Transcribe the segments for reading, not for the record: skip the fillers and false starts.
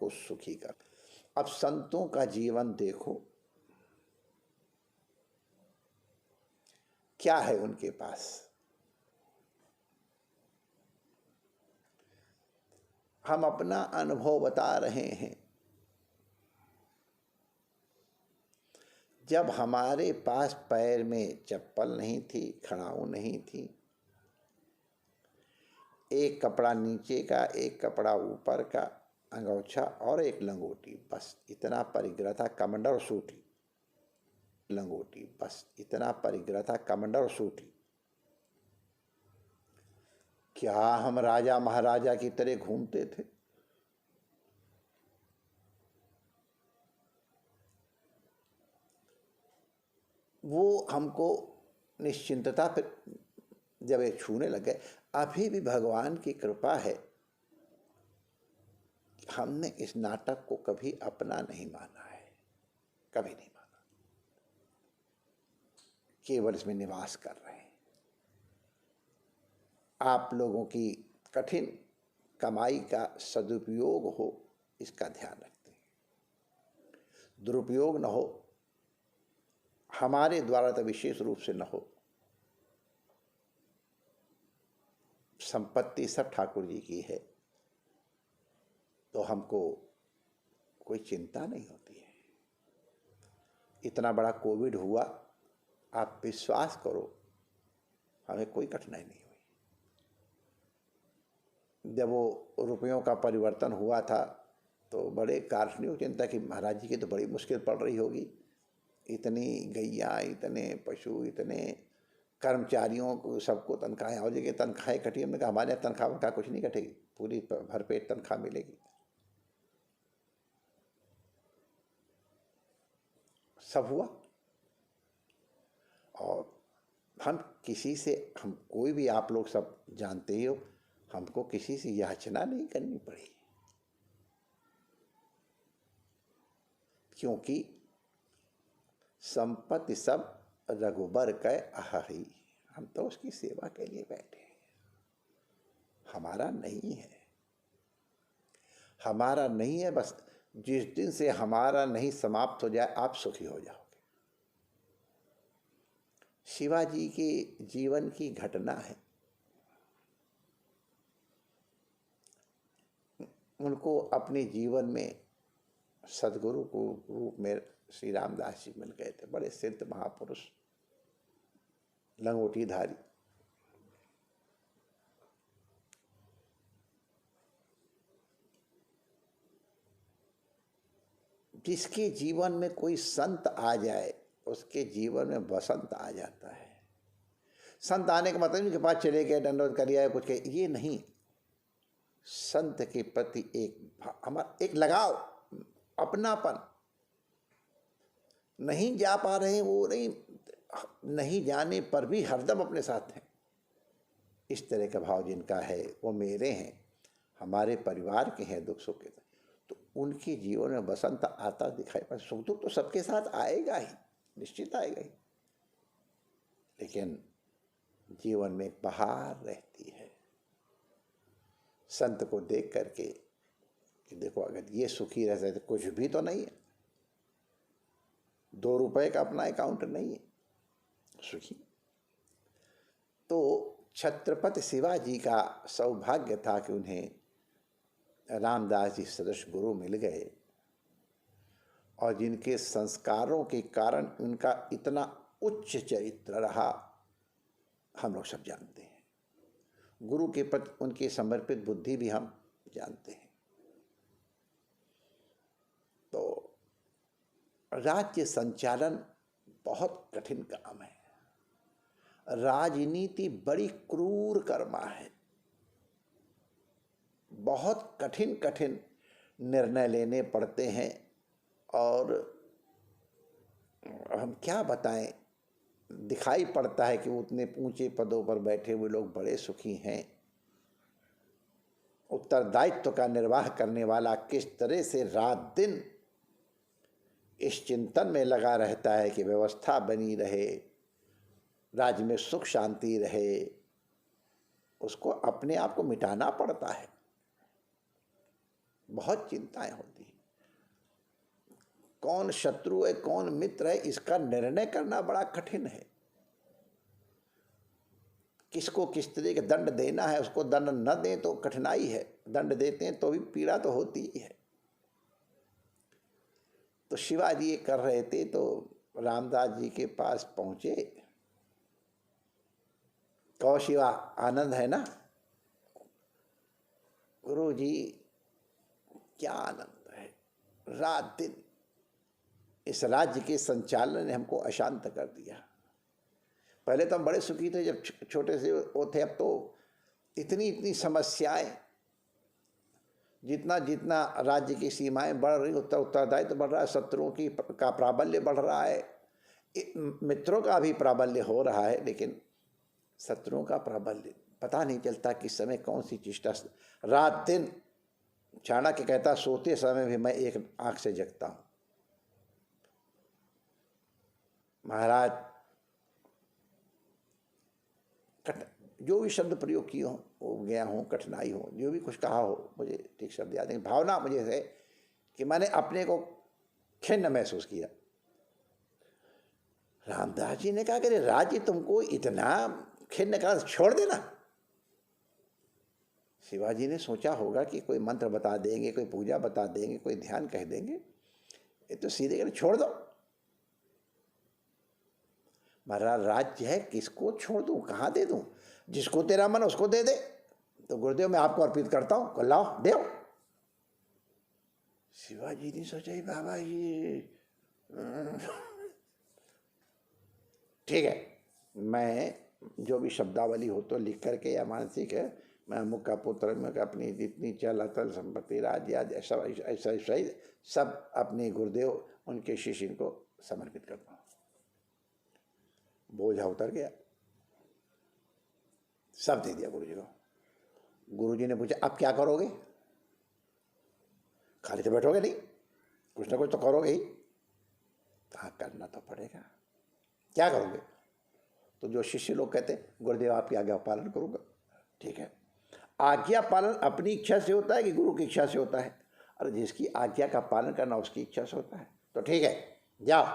हमको सुखी कर। अब संतों का जीवन देखो, क्या है उनके पास। हम अपना अनुभव बता रहे हैं। जब हमारे पास पैर में चप्पल नहीं थी, खड़ाऊ नहीं थी, एक कपड़ा नीचे का, एक कपड़ा ऊपर का, अंगोछा और एक लंगोटी, बस इतना परिग्रह था। कमंडल और सूटी, लंगोटी, बस इतना परिग्रह था। कमंडल और सूटी। क्या हम राजा महाराजा की तरह घूमते थे? वो हमको निश्चिंतता, फिर जब ये छूने लगे, अभी भी भगवान की कृपा है, हमने इस नाटक को कभी अपना नहीं माना है, कभी नहीं माना। केवल इसमें निवास कर रहे हैं। आप लोगों की कठिन कमाई का सदुपयोग हो, इसका ध्यान रखते हैं। दुरुपयोग न हो, हमारे द्वारा तो विशेष रूप से न हो। संपत्ति सब ठाकुर जी की है, तो हमको कोई चिंता नहीं होती है। इतना बड़ा कोविड हुआ, आप विश्वास करो, हमें कोई कठिनाई नहीं हुई। जब वो रुपयों का परिवर्तन हुआ था तो बड़े कार्षणियों चिंता की, महाराज जी की तो बड़ी मुश्किल पड़ रही होगी। इतनी गैया, इतने पशु, इतने कर्मचारियों को, सबको तनख्वाहें, और जगह तनख्वाहें कटी। हमने कहा हमारे यहाँ तनख्वाह वनख्वाह कुछ नहीं कटेगी, पूरी भरपेट तनख्वाह मिलेगी। सब हुआ। और हम किसी से, हम कोई भी, आप लोग सब जानते ही हो, हमको किसी से याचना नहीं करनी पड़ी, क्योंकि संपत्ति सब रघुबर कै अहि। हम तो उसकी सेवा के लिए बैठे हैं, हमारा नहीं है। हमारा नहीं है, बस जिस दिन से हमारा नहीं समाप्त हो जाए, आप सुखी हो जाओगे। शिवाजी के जीवन की घटना है। उनको अपने जीवन में सदगुरु को रूप में श्री रामदास जी मिल गए थे, बड़े सिद्ध महापुरुष, लंगोटीधारी। जिसके जीवन में कोई संत आ जाए, उसके जीवन में बसंत आ जाता है। संत आने का मतलब नहीं कि पास चले गए, दंडवत कर लिया, कुछ कहे, ये नहीं। संत के प्रति एक लगाव, अपनापन। नहीं जा पा रहे हैं, वो नहीं जाने पर भी हरदम अपने साथ हैं। इस तरह का भाव जिनका है, वो मेरे हैं, हमारे परिवार के हैं, दुख सुख के, तो उनके जीवन में बसंत आता दिखाई पड़ता। सुख दुख तो सबके साथ आएगा ही, निश्चित आएगा ही, लेकिन जीवन में एक बहार रहती है। संत को देख करके कि देखो, अगर ये सुखी रह सकते, कुछ भी तो नहीं है, 2 रुपए का अपना अकाउंट नहीं है, सुखी। तो छत्रपति शिवाजी का सौभाग्य था कि उन्हें रामदास जी सदृश गुरु मिल गए, और जिनके संस्कारों के कारण उनका इतना उच्च चरित्र रहा, हम लोग सब जानते हैं। गुरु के प्रति उनकी समर्पित बुद्धि भी हम जानते हैं। तो राज्य संचालन बहुत कठिन काम है। राजनीति बड़ी क्रूर कर्मा है। बहुत कठिन कठिन निर्णय लेने पड़ते हैं, और हम क्या बताएं, दिखाई पड़ता है कि उतने ऊंचे पदों पर बैठे हुए लोग बड़े सुखी हैं। उत्तरदायित्व का निर्वाह करने वाला किस तरह से रात दिन इस चिंतन में लगा रहता है कि व्यवस्था बनी रहे, राज्य में सुख शांति रहे, उसको अपने आप को मिटाना पड़ता है। बहुत चिंताएं होती हैं। कौन शत्रु है कौन मित्र है इसका निर्णय करना बड़ा कठिन है। किसको किस तरह के दंड देना है, उसको दंड न दें तो कठिनाई है, दंड देते हैं तो भी पीड़ा तो होती ही है। तो शिवाजी ये कर रहे थे तो रामदास जी के पास पहुंचे। कहो शिवा आनंद है ना? गुरु जी क्या आनंद है, रात दिन इस राज्य के संचालन ने हमको अशांत कर दिया। पहले तो हम बड़े सुखी थे जब छोटे से वो थे, अब तो इतनी इतनी समस्याएं, जितना जितना राज्य की सीमाएं बढ़ रही उतना उत्तरदायित्व बढ़ रहा है, शत्रुओं की का प्राबल्य बढ़ रहा है, मित्रों का भी प्राबल्य हो रहा है, लेकिन शत्रुओं का प्राबल्य पता नहीं चलता किस समय कौन सी चेष्टा। रात दिन चाणक्य कहता सोते समय भी मैं एक आंख से जगता हूं। महाराज जो भी शब्द प्रयोग किए हो गया हूँ, कठिनाई हो, जो भी कुछ कहा हो, मुझे ठीक शब्द याद नहीं, भावना मुझे है कि मैंने अपने को खिन्न महसूस किया। रामदास जी ने कहा कि राज्य तुमको इतना खिन्न करा, छोड़ देना। शिवाजी ने सोचा होगा कि कोई मंत्र बता देंगे, कोई पूजा बता देंगे, कोई ध्यान कह देंगे, ये तो सीधे कहते छोड़ दो। महाराज राज्य है, किसको छोड़ दूं, कहाँ दे दूं? जिसको तेरा मन उसको दे दे। तो गुरुदेव मैं आपको अर्पित करता हूं, लाओ देव। शिवाजी ने सोचा ही बाबा ये ठीक है, मैं जो भी शब्दावली हो तो लिख करके या मानसिक है, मैं अमुक का पुत्र, मैं अपनी जितनी चल अतल संपत्ति राज्य आज सब ऐसा सही सब अपने गुरुदेव उनके शिष्य को समर्पित करता हूँ। बोझा उतर गया, सब दे दिया गुरुजी को। गुरुजी ने पूछा अब क्या करोगे? खाली तो बैठोगे नहीं, कुछ ना कुछ तो करोगे ही। कहा करना तो पड़ेगा। क्या करोगे? तो जो शिष्य लोग कहते गुरुदेव आपकी आज्ञा पालन करूंगा। ठीक है, आज्ञा पालन अपनी इच्छा से होता है कि गुरु की इच्छा से होता है? अरे जिसकी आज्ञा का पालन करना उसकी इच्छा से होता है। तो ठीक है, जाओ,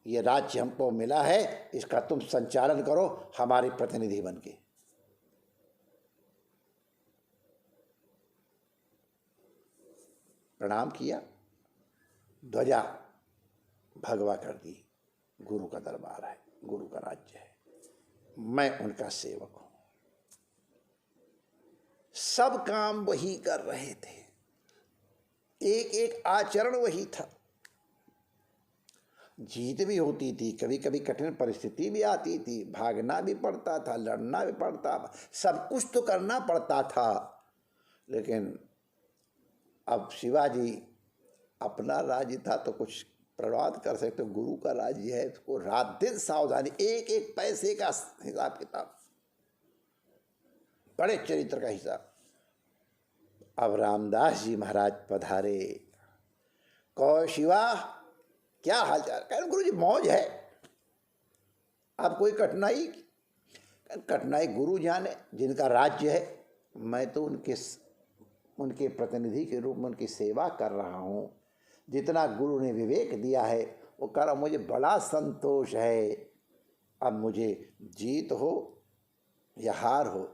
ये राज्य हमको मिला है, इसका तुम संचालन करो हमारे प्रतिनिधि बन के। प्रणाम किया, ध्वजा भगवा कर दी। गुरु का दरबार है, गुरु का राज्य है, मैं उनका सेवक हूं। सब काम वही कर रहे थे, एक एक आचरण वही था। जीत भी होती थी, कभी कभी कठिन परिस्थिति भी आती थी, भागना भी पड़ता था, लड़ना भी पड़ता, सब कुछ तो करना पड़ता था। लेकिन अब शिवाजी अपना राज्य था तो कुछ प्रवाद कर सकते, गुरु का राज्य है, उसको रात दिन सावधानी, एक एक पैसे का हिसाब किताब, बड़े चरित्र का हिसाब। अब रामदास जी महाराज पधारे। कहो शिवा क्या हालचाल? कह गुरु जी मौज है। अब कोई कठिनाई? कठिनाई गुरु जाने, जिनका राज्य है, मैं तो उनके प्रतिनिधि के रूप में उनकी सेवा कर रहा हूँ। जितना गुरु ने विवेक दिया है वो कर, मुझे बड़ा संतोष है। अब मुझे जीत हो या हार हो,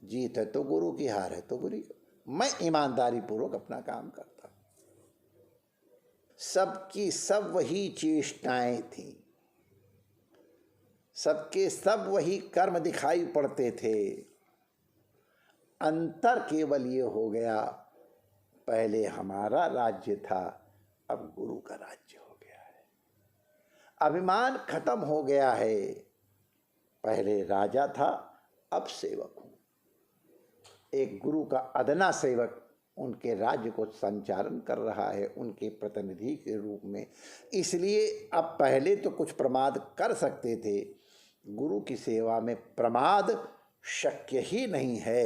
जीत है तो गुरु की, हार है तो गुरु की, मैं ईमानदारी पूर्वक अपना काम करता हूँ। सबकी सब वही चेष्टाएं थी, सबके सब वही कर्म दिखाई पड़ते थे। अंतर केवल ये हो गया, पहले हमारा राज्य था, अब गुरु का राज्य हो गया है। अभिमान खत्म हो गया है, पहले राजा था, अब सेवक हूं। एक गुरु का अदना सेवक उनके राज्य को संचालन कर रहा है, उनके प्रतिनिधि के रूप में। इसलिए अब पहले तो कुछ प्रमाद कर सकते थे, गुरु की सेवा में प्रमाद शक्य ही नहीं है।